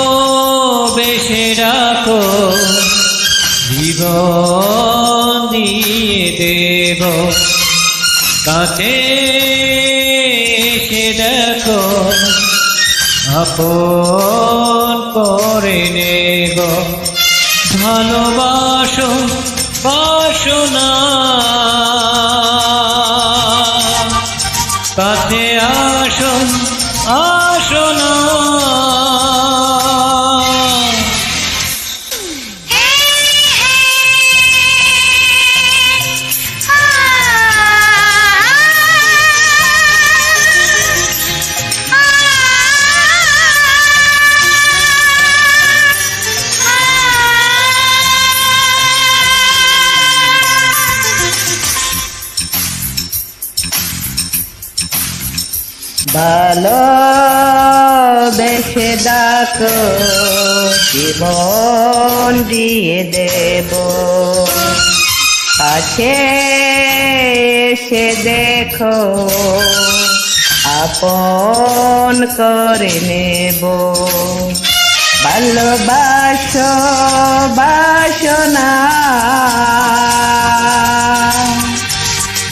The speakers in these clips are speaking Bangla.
ভালোবেসে রাখো, জীবন দিয়ে দেব। কাছে এসে দেখো, আপন করে নেব। ভালোবাসো বাসনা, কাছে আসো আসো না। ভালোবেসে ডাকো, জীবন দিয়ে দেব। কাছে এসে দেখো, আপন করে নেব। ভালোবাসো বাসনা,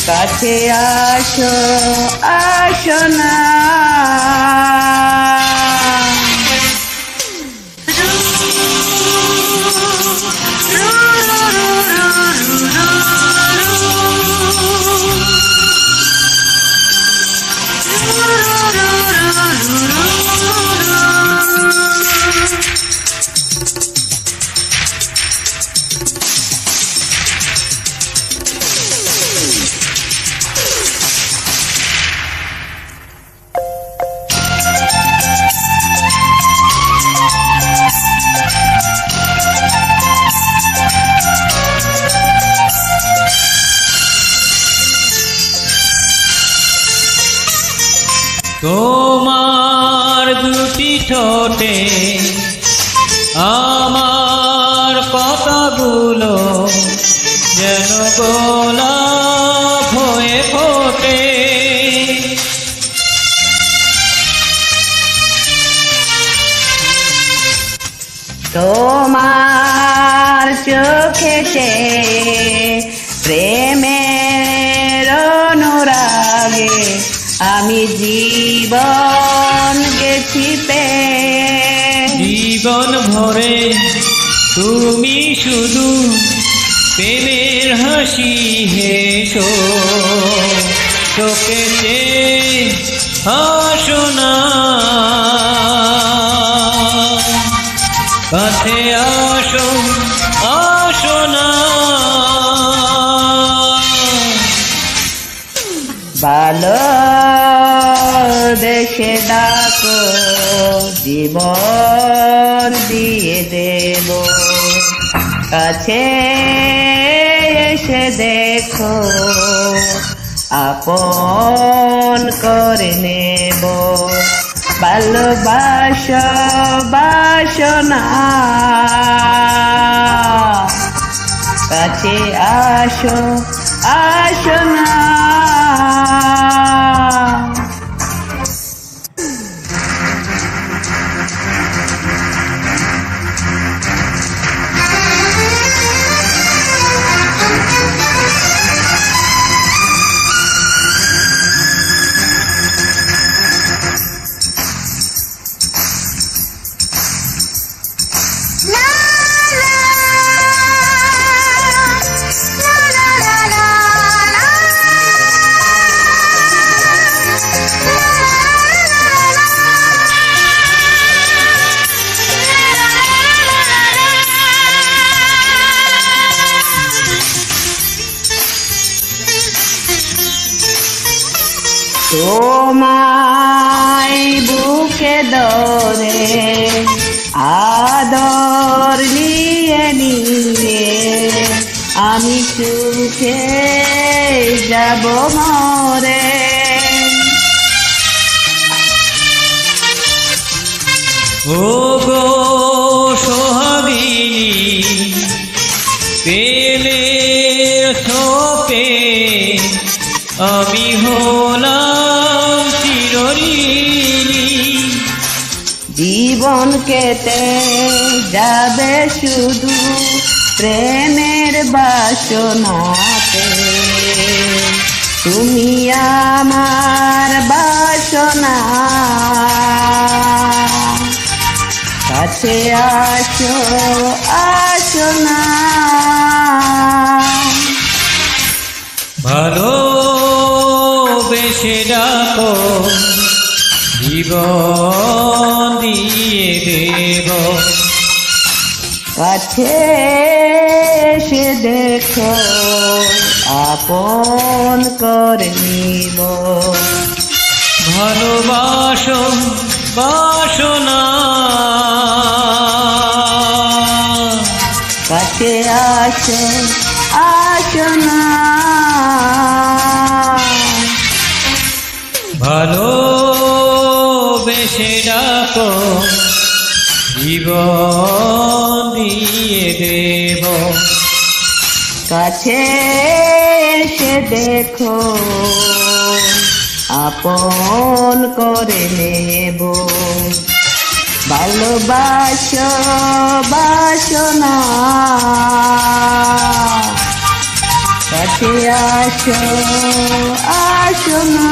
কাছে আসো আসো না। তোমার দুটি ঠোঁটে আমার কথাগুলো যেন গোলাপ হয়ে ফোটে। তোমার চোখেতে প্রেমের অনুরাগে আমি জীবন গেছি পেয়ে। জীবন ভরে তুমি শুধু প্রেমের হাসি হেসো, চোখেতে হাসো না। কাছে আসো আসো না। ভালোবেসে ডাকো, জীবন দিয়ে দেব। কাছে এসে দেখো, আপন করে নেব। ভালোবাসো বাসনা, কাছে আসো আসো না। তোমায় বুকে ধরে আদর নিয়ে নিয়ে আমি সুখে যাব মরে। ও গো সোহাগিনী, প্রেমের ছোপে আমি হলাম চিরঋণী। জীবন কেটে যাবে শুধু প্রেমের বাসনাতে। তুমি আমার বাসনা, কাছে আসো আসো না। ভালোবেসে ডাকো, জীবন দিয়ে দেব। কাছে এসে দেখো, আপন করে নিব। ভালোবাসো বাসনা, কাছে আসো আসো না। ভালোবেসে ডাকো, জীবন দিয়ে দেব। কাছে এসে দেখো, আপন করে নেব। ভালোবাসো বাসনা, কাছে আসো আসো না।